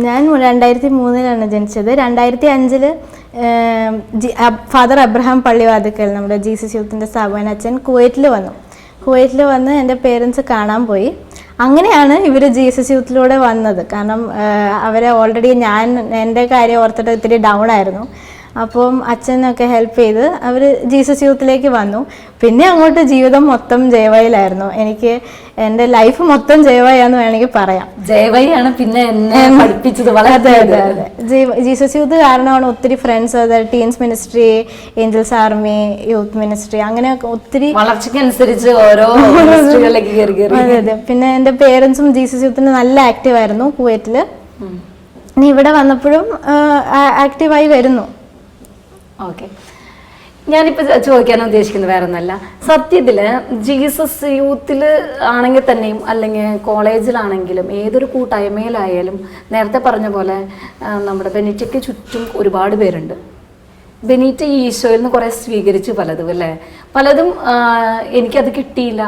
ഞാൻ 2003 ജനിച്ചത്. 2005 father Abraham Pallivathukkal, നമ്മുടെ ജീസസ് യൂത്തിൻ്റെ സ്ഥാപന അച്ഛൻ കുവൈറ്റിൽ വന്ന് എൻ്റെ പേരൻസ് കാണാൻ പോയി. അങ്ങനെയാണ് ഇവർ ജീസസ് യൂത്തിലൂടെ വന്നത്. കാരണം അവരെ ഓൾറെഡി എൻ്റെ കാര്യം ഓർത്തിട്ട് ഇത്തിരി ഡൗൺ ആയിരുന്നു. അപ്പം അച്ഛനൊക്കെ ഹെൽപ്പ് ചെയ്ത് അവർ ജീസസ് യൂത്തിലേക്ക് വന്നു. പിന്നെ അങ്ങോട്ട് ജീവിതം മൊത്തം ജയവയിലായിരുന്നു. എനിക്ക് എൻ്റെ ലൈഫ് മൊത്തം ജയവയാന്ന് വേണമെങ്കിൽ പറയാം. ജയവയാണ് പിന്നെ എന്നെ പഠിപ്പിച്ചത്. അതെ അതെ അതെ, ജീസസ് യൂത്ത് കാരണമാണ് ഒത്തിരി ഫ്രണ്ട്സ്, അതായത് teens ministry, angels army, youth ministry, അങ്ങനെ ഒത്തിരി വളർച്ചയ്ക്കനുസരിച്ച് ഓരോ മിനിസ്ട്രികളിലേക്ക് കയറി. അതെ അതെ. പിന്നെ എൻ്റെ പേരൻസും ജീസസ് യൂത്തിന് നല്ല ആക്റ്റീവ് ആയിരുന്നു കുവൈറ്റിൽ. ഇനി ഇവിടെ വന്നപ്പോഴും ആക്റ്റീവായി വരുന്നു. ഓക്കെ, ഞാനിപ്പോൾ ചോദിക്കാൻ ഉദ്ദേശിക്കുന്നത് വേറെ ഒന്നല്ല. സത്യത്തിൽ ജീസസ് യൂത്തിൽ ആണെങ്കിൽ തന്നെയും അല്ലെങ്കിൽ കോളേജിലാണെങ്കിലും ഏതൊരു കൂട്ടായ്മയിലായാലും നേരത്തെ പറഞ്ഞ പോലെ നമ്മുടെ ബെനീറ്റയ്ക്ക് ചുറ്റും ഒരുപാട് പേരുണ്ട്. ബെനീറ്റ ഈശോയിൽ നിന്ന് കുറേ സ്വീകരിച്ചു പലതും അല്ലേ. പലതും എനിക്കത് കിട്ടിയില്ല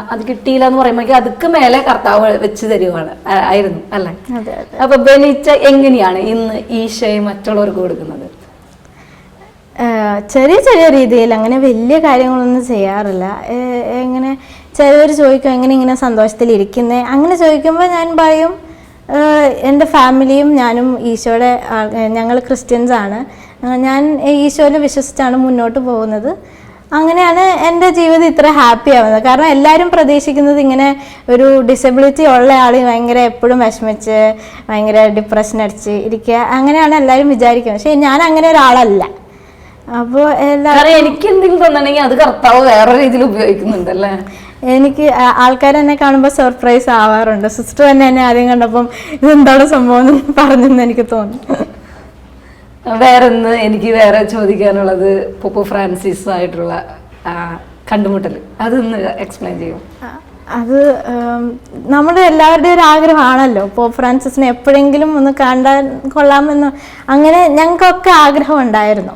എന്ന് പറയുമ്പോൾ അതൊക്കെ മേലെ കർത്താവ് വെച്ച് തരുവാണ് ആയിരുന്നു അല്ലേ. അപ്പൊ ബെനീറ്റ എങ്ങനെയാണ് ഇന്ന് ഈശോയെ മറ്റുള്ളവർക്ക് കൊടുക്കുന്നത്? ചെറിയ ചെറിയ രീതിയിൽ, അങ്ങനെ വലിയ കാര്യങ്ങളൊന്നും ചെയ്യാറില്ല. എങ്ങനെ ചിലവർ ചോദിക്കും എങ്ങനെ ഇങ്ങനെ സന്തോഷത്തിലിരിക്കുന്നത്, അങ്ങനെ ചോദിക്കുമ്പോൾ ഞാൻ പറയും എൻ്റെ ഫാമിലിയും ഞാനും ഈശോയുടെ ഞങ്ങൾ ക്രിസ്ത്യൻസ് ആണ്, ഞാൻ ഈശോയിൽ വിശ്വസിച്ചാണ് മുന്നോട്ട് പോകുന്നത്. അങ്ങനെയാണ് എൻ്റെ ജീവിതം ഇത്ര ഹാപ്പി ആവുന്നത്. കാരണം എല്ലാവരും പ്രതീക്ഷിക്കുന്നത് ഇങ്ങനെ ഒരു ഡിസബിലിറ്റി ഉള്ള ആൾ ഭയങ്കര എപ്പോഴും വിഷമിച്ച് ഭയങ്കര ഡിപ്രഷൻ അടിച്ച് ഇരിക്കുക, അങ്ങനെയാണ് എല്ലാവരും വിചാരിക്കുന്നത്. പക്ഷേ ഞാൻ അങ്ങനെ ഒരാളല്ല. അപ്പോൾ എനിക്ക് എന്തെങ്കിലും തോന്നണമെങ്കിൽ അത് കർത്താവ് വേറെ രീതിയിൽ ഉപയോഗിക്കുന്നുണ്ടല്ലേ. എനിക്ക് ആൾക്കാർ എന്നെ കാണുമ്പോൾ സർപ്രൈസ് ആവാറുണ്ട്. സിസ്റ്റർ തന്നെ എന്നെ ആദ്യം കണ്ടപ്പം ഇതെന്താണ് സംഭവം എന്ന് പറഞ്ഞെന്ന് എനിക്ക് തോന്നുന്നു. വേറെ ചോദിക്കാനുള്ളത് പോപ്പ് ഫ്രാൻസിസ് ആയിട്ടുള്ള കണ്ടുമുട്ടൽ, അതൊന്ന് എക്സ്പ്ലെയിൻ ചെയ്യും. അത് നമ്മുടെ എല്ലാവരുടെയും ഒരു ആഗ്രഹമാണല്ലോ പോപ്പ് ഫ്രാൻസിസിനെ എപ്പോഴെങ്കിലും ഒന്ന് കണ്ടാൽ കൊള്ളാമെന്ന്. അങ്ങനെ ഞങ്ങൾക്കൊക്കെ ആഗ്രഹം ഉണ്ടായിരുന്നു.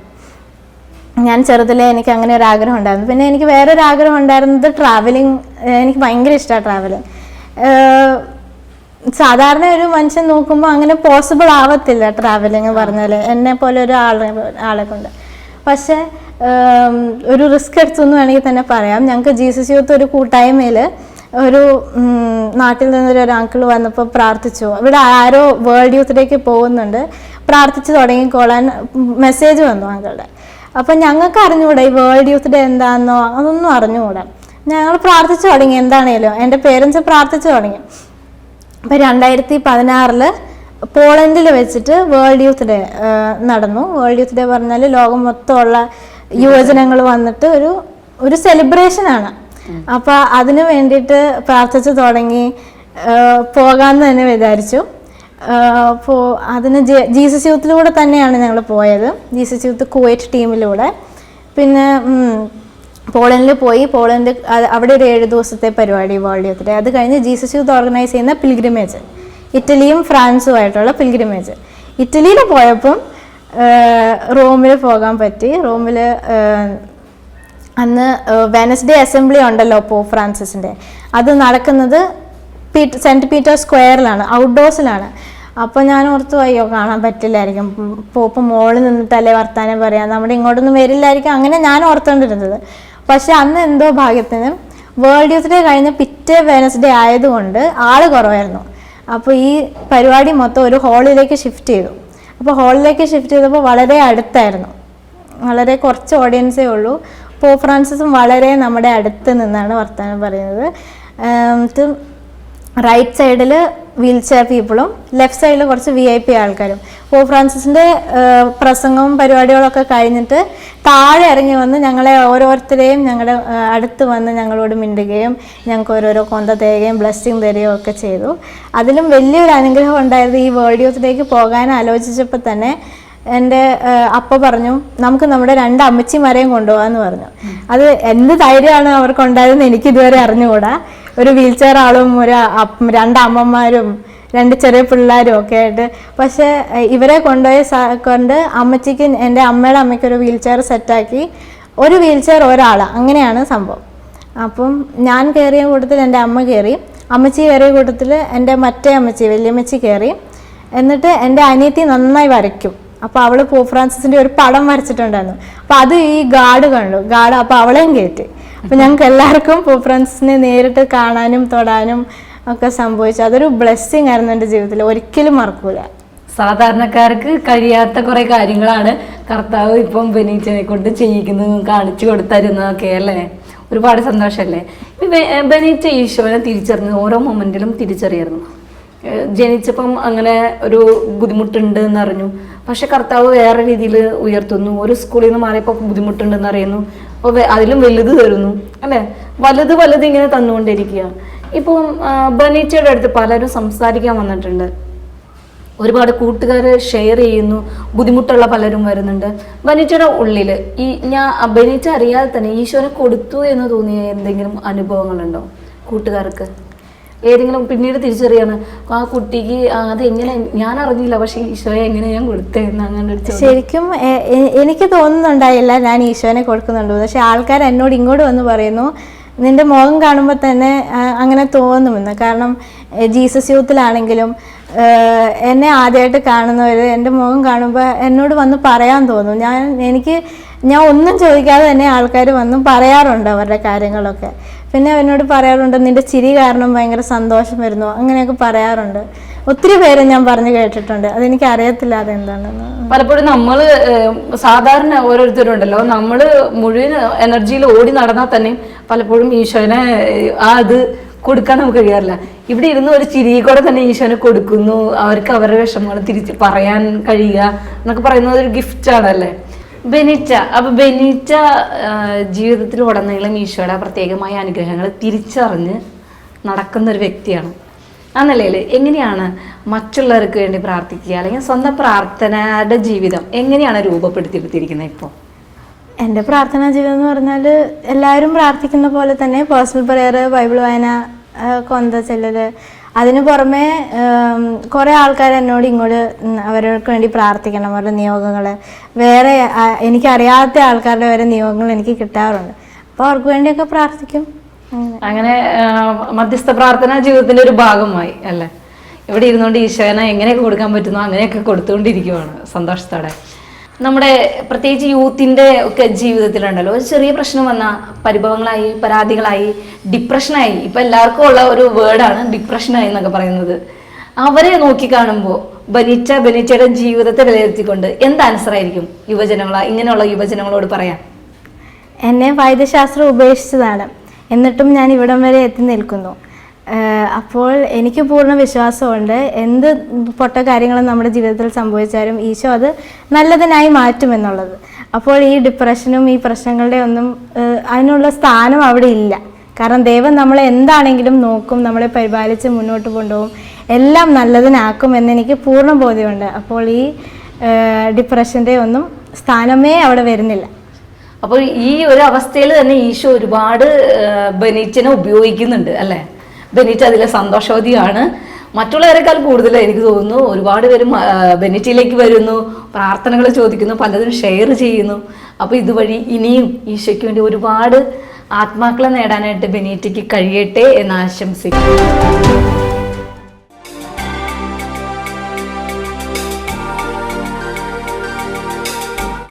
ഞാൻ ചെറുതിലേ എനിക്ക് അങ്ങനെ ഒരു ആഗ്രഹം ഉണ്ടായിരുന്നു. പിന്നെ എനിക്ക് വേറൊരു ആഗ്രഹം ഉണ്ടായിരുന്നത് ട്രാവലിംഗ്. എനിക്ക് ഭയങ്കര ഇഷ്ടമാണ് ട്രാവലിംഗ്. സാധാരണ ഒരു മനുഷ്യൻ നോക്കുമ്പോൾ അങ്ങനെ പോസിബിൾ ആവത്തില്ല ട്രാവലിംഗ് പറഞ്ഞാൽ, എന്നെ പോലെ ഒരു ആളെ കൊണ്ട്. പക്ഷേ ഒരു റിസ്ക് എടുത്തെന്ന് വേണമെങ്കിൽ തന്നെ പറയാം. ഞങ്ങൾക്ക് ജീസസ് യൂത്ത് ഒരു കൂട്ടായ്മയിൽ ഒരു നാട്ടിൽ നിന്നൊരു അങ്കിൾ വന്നപ്പോൾ പ്രാർത്ഥിച്ചു. ഇവിടെ ആരോ വേൾഡ് യൂത്തിലേക്ക് പോകുന്നുണ്ട്, പ്രാർത്ഥിച്ചു തുടങ്ങിക്കോളാൻ മെസ്സേജ് വന്നു അങ്കിളുടെ. അപ്പം ഞങ്ങൾക്ക് അറിഞ്ഞുകൂടാ ഈ വേൾഡ് യൂത്ത് ഡേ എന്താണെന്നോ അതൊന്നും അറിഞ്ഞുകൂടാ. ഞങ്ങൾ പ്രാർത്ഥിച്ചു തുടങ്ങി, എന്താണേലും എൻ്റെ പേരൻസ് പ്രാർത്ഥിച്ചു തുടങ്ങി. അപ്പം 2016 പോളണ്ടിൽ വെച്ചിട്ട് വേൾഡ് യൂത്ത് ഡേ നടന്നു. വേൾഡ് യൂത്ത് ഡേ പറഞ്ഞാൽ ലോകം മൊത്തമുള്ള യുവജനങ്ങൾ വന്നിട്ട് ഒരു സെലിബ്രേഷനാണ്. അപ്പം അതിന് വേണ്ടിയിട്ട് പ്രാർത്ഥിച്ചു തുടങ്ങി, പോകാമെന്ന് തന്നെ വിചാരിച്ചു. അപ്പോൾ അതിന് ജീസസ് യൂത്തിലൂടെ തന്നെയാണ് ഞങ്ങൾ പോയത്, ജീസസ് യൂത്ത് കുവൈറ്റ് ടീമിലൂടെ. പിന്നെ പോളണ്ടിൽ പോയി. അവിടെ ഒരു 7 ദിവസത്തെ പരിപാടി വേൾഡ് യൂത്ത് ഡേ. അത് കഴിഞ്ഞ് ജീസസ് യൂത്ത് ഓർഗനൈസ് ചെയ്യുന്ന പിൽഗ്രിമേജ്, ഇറ്റലിയും ഫ്രാൻസുമായിട്ടുള്ള പിൽഗ്രിമേജ്. ഇറ്റലിയിൽ പോയപ്പം റോമിൽ പോകാൻ പറ്റി. റോമിൽ അന്ന് വെനസ്ഡേ അസംബ്ലി ഉണ്ടല്ലോ പോപ്പ് ഫ്രാൻസിസിൻ്റെ, അത് നടക്കുന്നത് സെൻറ്റ് പീറ്റേഴ്സ് സ്ക്വയറിലാണ്, ഔട്ട്ഡോഴ്സിലാണ്. അപ്പോൾ ഞാൻ ഓർത്തു അയ്യോ കാണാൻ പറ്റില്ലായിരിക്കും, പോപ്പ് മോളിൽ നിന്നിട്ടല്ലേ വർത്താനം പറയാം, നമ്മുടെ ഇങ്ങോട്ടൊന്നും വരില്ലായിരിക്കും, അങ്ങനെ ഞാൻ ഓർത്തുകൊണ്ടിരുന്നത്. പക്ഷെ അന്ന് എന്തോ ഭാഗ്യത്തിന് വേൾഡ് യൂത്ത് ഡേ കഴിഞ്ഞ് പിറ്റേ വെനസ്ഡേ ആയതുകൊണ്ട് ആൾ കുറവായിരുന്നു. അപ്പോൾ ഈ പരിപാടി മൊത്തം ഒരു ഹാളിലേക്ക് ഷിഫ്റ്റ് ചെയ്തു. അപ്പോൾ ഹാളിലേക്ക് ഷിഫ്റ്റ് ചെയ്തപ്പോൾ വളരെ അടുത്തായിരുന്നു, വളരെ കുറച്ച് ഓഡിയൻസേ ഉള്ളൂ. പോപ്പ് ഫ്രാൻസിസും വളരെ നമ്മുടെ അടുത്ത് നിന്നാണ് വർത്താനം പറയുന്നത്. റൈറ്റ് സൈഡിൽ വീൽ ചെയർ പീപ്പിളും ലെഫ്റ്റ് സൈഡിൽ കുറച്ച് VIP ആൾക്കാരും. പോപ്പ് ഫ്രാൻസിസിൻ്റെ പ്രസംഗവും പരിപാടികളൊക്കെ കഴിഞ്ഞിട്ട് താഴെ ഇറങ്ങി വന്ന് ഞങ്ങളെ ഓരോരുത്തരെയും ഞങ്ങളുടെ അടുത്ത് വന്ന് ഞങ്ങളോട് മിണ്ടുകയും ഞങ്ങൾക്ക് ഓരോരോ കൊന്ത തരികയും ബ്ലെസ്സിങ് തരികയും ഒക്കെ ചെയ്തു. അതിലും വലിയൊരു അനുഗ്രഹം ഉണ്ടായത് ഈ വേൾഡ് യൂത്ത് ഡേക്ക് പോകാൻ ആലോചിച്ചപ്പോൾ തന്നെ എൻ്റെ അപ്പ പറഞ്ഞു നമുക്ക് നമ്മുടെ 2 അമ്മച്ചിമാരെയും കൊണ്ടുപോകാമെന്ന് പറഞ്ഞു. അത് എന്ത് ധൈര്യമാണ് അവർക്കുണ്ടായതെന്ന് എനിക്കിതുവരെ അറിഞ്ഞുകൂടാ. ഒരു വീൽ ചെയർ ആളും 2 അമ്മമാരും 2 ചെറിയ പിള്ളേരും ഒക്കെ ആയിട്ട്. പക്ഷേ ഇവരെ കൊണ്ട് അമ്മച്ചിക്ക്, എൻ്റെ അമ്മയുടെ അമ്മയ്ക്ക് ഒരു വീൽ ചെയർ സെറ്റാക്കി, ഒരു വീൽ ചെയർ ഒരാൾ, അങ്ങനെയാണ് സംഭവം. അപ്പം ഞാൻ കയറിയ കൂട്ടത്തിൽ എൻ്റെ അമ്മ കയറി, അമ്മച്ചി കയറിയ കൂട്ടത്തിൽ എൻ്റെ മറ്റേ അമ്മച്ചി വലിയമ്മച്ചി കയറി. എന്നിട്ട് എൻ്റെ അനിയത്തി നന്നായി വരയ്ക്കും. അപ്പോൾ അവൾ പോപ്പ് ഫ്രാൻസിസിൻ്റെ ഒരു പടം വരച്ചിട്ടുണ്ടായിരുന്നു. അപ്പോൾ അത് ഈ ഗാർഡ് കണ്ടു, ഗാർഡ് അപ്പോൾ അവളെയും കയറ്റി. അപ്പോൾ ഞങ്ങൾക്ക് എല്ലാവർക്കും പോപ്പ് ഫ്രാൻസിസിനെ നേരിട്ട് കാണാനും തൊടാനും ഒക്കെ സംഭവിച്ചു. അതൊരു ബ്ലെസ്സിങ് ആയിരുന്നു എൻ്റെ ജീവിതത്തിൽ, ഒരിക്കലും മറക്കൂല. സാധാരണക്കാർക്ക് കഴിയാത്ത കുറെ കാര്യങ്ങളാണ് കർത്താവ് ഇപ്പം ബെനീച്ചനെ കൊണ്ട് ചെയ്യിക്കുന്നതും കാണിച്ചു കൊടുത്തരുന്നതൊക്കെ അല്ലേ. ഒരുപാട് സന്തോഷമല്ലേ. ബെനീച്ച ഈശോനെ തിരിച്ചറിഞ്ഞ് ഓരോ മൊമെന്റിലും തിരിച്ചറിയായിരുന്നു. ജനിച്ചപ്പം അങ്ങനെ ഒരു ബുദ്ധിമുട്ടുണ്ട് എന്നറിഞ്ഞു, പക്ഷെ കർത്താവ് വേറെ രീതിയിൽ ഉയർത്തുന്നു. ഒരു സ്കൂളിൽ നിന്ന് മാറിയപ്പോൾ ബുദ്ധിമുട്ടുണ്ടെന്ന് അറിയുന്നു, അപ്പോൾ അതിലും വലുത് തരുന്നു അല്ലേ. വലുത് വലുത് ഇങ്ങനെ തന്നുകൊണ്ടിരിക്കുക. ഇപ്പം ബെനീച്ചയുടെ അടുത്ത് പലരും സംസാരിക്കാൻ വന്നിട്ടുണ്ട്, ഒരുപാട് കൂട്ടുകാർ ഷെയർ ചെയ്യുന്നു, ബുദ്ധിമുട്ടുള്ള പലരും വരുന്നുണ്ട്. ബെനീച്ചയുടെ ഉള്ളിൽ ബെനീച്ച അറിയാതെ തന്നെ ഈശോനെ കൊടുത്തു എന്ന് തോന്നിയ എന്തെങ്കിലും അനുഭവങ്ങളുണ്ടോ കൂട്ടുകാർക്ക്? ഏതെങ്കിലും പിന്നീട് തിരിച്ചറിയാണ് ആ കുട്ടിക്ക് അതെങ്ങനെ ഞാൻ അറിഞ്ഞില്ല, പക്ഷെ ഈശോയെ എങ്ങനെ ഞാൻ കൊടുത്തേന്ന് അങ്ങനെ ശരിക്കും എനിക്ക് തോന്നുന്നുണ്ടായില്ല ഞാൻ ഈശോനെ കൊടുക്കുന്നുണ്ടോ. പക്ഷെ ആൾക്കാർ എന്നോട് ഇങ്ങോട്ട് വന്ന് പറയുന്നു നിന്റെ മുഖം കാണുമ്പോൾ തന്നെ അങ്ങനെ തോന്നുമെന്ന്. കാരണം ജീസസ് യൂത്തിലാണെങ്കിലും എന്നെ ആദ്യമായിട്ട് കാണുന്നവർ എൻ്റെ മുഖം കാണുമ്പോൾ എന്നോട് വന്ന് പറയാൻ തോന്നും. ഞാൻ ഒന്നും ചോദിക്കാതെ തന്നെ ആൾക്കാർ വന്നും പറയാറുണ്ട് അവരുടെ കാര്യങ്ങളൊക്കെ. പിന്നെ എന്നോട് പറയാറുണ്ട് നിന്റെ ചിരി കാരണം ഭയങ്കര സന്തോഷം വരുന്നു, അങ്ങനെയൊക്കെ പറയാറുണ്ട്. ഒത്തിരി പേര് ഞാൻ പറഞ്ഞു കേട്ടിട്ടുണ്ട്. അതെനിക്ക് അറിയത്തില്ല അതെന്താണെന്ന്. പലപ്പോഴും നമ്മൾ സാധാരണ ഓരോരുത്തരുണ്ടല്ലോ, നമ്മൾ മുഴുവൻ എനർജിയിൽ ഓടി നടന്നാൽ തന്നെ പലപ്പോഴും ഈശോനെ അത് കൊടുക്കാൻ നമുക്ക് കഴിയാറില്ല. ഇവിടെ ഇരുന്ന് ഒരു ചിരി കൂടെ തന്നെ ഈശോനെ കൊടുക്കുന്നു, അവർക്ക് അവരുടെ വിഷമങ്ങൾ തിരിച്ച് പറയാൻ കഴിയുക എന്നൊക്കെ പറയുന്നത് ഒരു ഗിഫ്റ്റാണല്ലേ. ബെനീച്ച ജീവിതത്തിൽ ഉടനീളം ഈശോയുടെ പ്രത്യേകമായ അനുഗ്രഹങ്ങൾ തിരിച്ചറിഞ്ഞ് നടക്കുന്ന ഒരു വ്യക്തിയാണ്. ആ നിലയിൽ എങ്ങനെയാണ് മറ്റുള്ളവർക്ക് വേണ്ടി പ്രാർത്ഥിക്കുക, അല്ലെങ്കിൽ സ്വന്തം പ്രാർത്ഥനയുടെ ജീവിതം എങ്ങനെയാണ് രൂപപ്പെടുത്തിയെടുത്തിരിക്കുന്നത് ഇപ്പോൾ? എൻ്റെ പ്രാർത്ഥനാ ജീവിതം എന്ന് പറഞ്ഞാൽ എല്ലാവരും പ്രാർത്ഥിക്കുന്ന പോലെ തന്നെ പേഴ്സണൽ പ്രെയർ, ബൈബിൾ വായന, കൊന്ത ചെല്ലൽ. അതിന് പുറമെ കുറേ ആൾക്കാർ എന്നോട് ഇങ്ങോട്ട് അവർക്ക് വേണ്ടി പ്രാർത്ഥിക്കണം, അവരുടെ നിയോഗങ്ങൾ, വേറെ എനിക്കറിയാത്ത ആൾക്കാരുടെ വരെ നിയോഗങ്ങൾ എനിക്ക് കിട്ടാറുണ്ട്. അപ്പോൾ അവർക്ക് വേണ്ടിയൊക്കെ പ്രാർത്ഥിക്കും. അങ്ങനെ മധ്യസ്ഥ പ്രാർത്ഥന ജീവിതത്തിന്റെ ഒരു ഭാഗമായി അല്ലേ. ഇവിടെ ഇരുന്നുകൊണ്ട് ഈശോനെ എങ്ങനെയൊക്കെ കൊടുക്കാൻ പറ്റുന്നോ അങ്ങനെയൊക്കെ കൊടുത്തുകൊണ്ടിരിക്കുവാണ് സന്തോഷത്തോടെ. നമ്മുടെ പ്രത്യേകിച്ച് യൂത്തിൻ്റെ ഒക്കെ ജീവിതത്തിലുണ്ടല്ലോ, ഒരു ചെറിയ പ്രശ്നം വന്നാൽ പരിഭവങ്ങളായി, പരാതികളായി, ഡിപ്രഷനായി. ഇപ്പം എല്ലാവർക്കും ഉള്ള ഒരു വേർഡാണ് ഡിപ്രഷനായി എന്നൊക്കെ പറയുന്നത്. അവരെ നോക്കിക്കാണുമ്പോൾ ബെനീച്ചയുടെ ജീവിതത്തെ വിലയിരുത്തിക്കൊണ്ട് എന്ത് ആൻസറായിരിക്കും ഇങ്ങനെയുള്ള യുവജനങ്ങളോട് പറയാം? എന്നെ വൈദ്യശാസ്ത്രം ഉപേക്ഷിച്ചതാണ്, എന്നിട്ടും ഞാൻ ഇവിടം വരെ എത്തി നിൽക്കുന്നു. അപ്പോൾ എനിക്ക് പൂർണ്ണ വിശ്വാസമുണ്ട് എന്ത് പൊട്ട കാര്യങ്ങളും നമ്മുടെ ജീവിതത്തിൽ സംഭവിച്ചാലും ഈശോ അത് നല്ലതിനായി മാറ്റുമെന്നുള്ളത്. അപ്പോൾ ഈ ഡിപ്രഷനും ഈ പ്രശ്നങ്ങളുടെ ഒന്നും അതിനുള്ള സ്ഥാനം അവിടെ ഇല്ല. കാരണം ദൈവം നമ്മളെ എന്താണെങ്കിലും നോക്കും, നമ്മളെ പരിപാലിച്ച് മുന്നോട്ട് കൊണ്ടുപോകും, എല്ലാം നല്ലതിനാക്കും എന്നെനിക്ക് പൂർണ്ണ ബോധ്യമുണ്ട്. അപ്പോൾ ഈ ഡിപ്രഷൻ്റെ ഒന്നും സ്ഥാനമേ അവിടെ വരുന്നില്ല. അപ്പോൾ ഈ ഒരു അവസ്ഥയിൽ തന്നെ ഈശോ ഒരുപാട് ബെനീച്ചനെ ഉപയോഗിക്കുന്നുണ്ട് അല്ലേ. ബെനീച്ച അതിലെ സന്തോഷവതിയാണ്. മറ്റുള്ളവരെക്കാൾ കൂടുതൽ എനിക്ക് തോന്നുന്നു ഒരുപാട് പേരും ബെനീച്ചയിലേക്ക് വരുന്നു, പ്രാർത്ഥനകൾ ചോദിക്കുന്നു, പലതും ഷെയർ ചെയ്യുന്നു. അപ്പോൾ ഇതുവഴി ഇനിയും ഈശോയ്ക്ക് വേണ്ടി ഒരുപാട് ആത്മാക്കളെ നേടാനായിട്ട് ബെനീറ്റയ്ക്ക് കഴിയട്ടെ എന്ന് ആശംസിക്കുന്നു.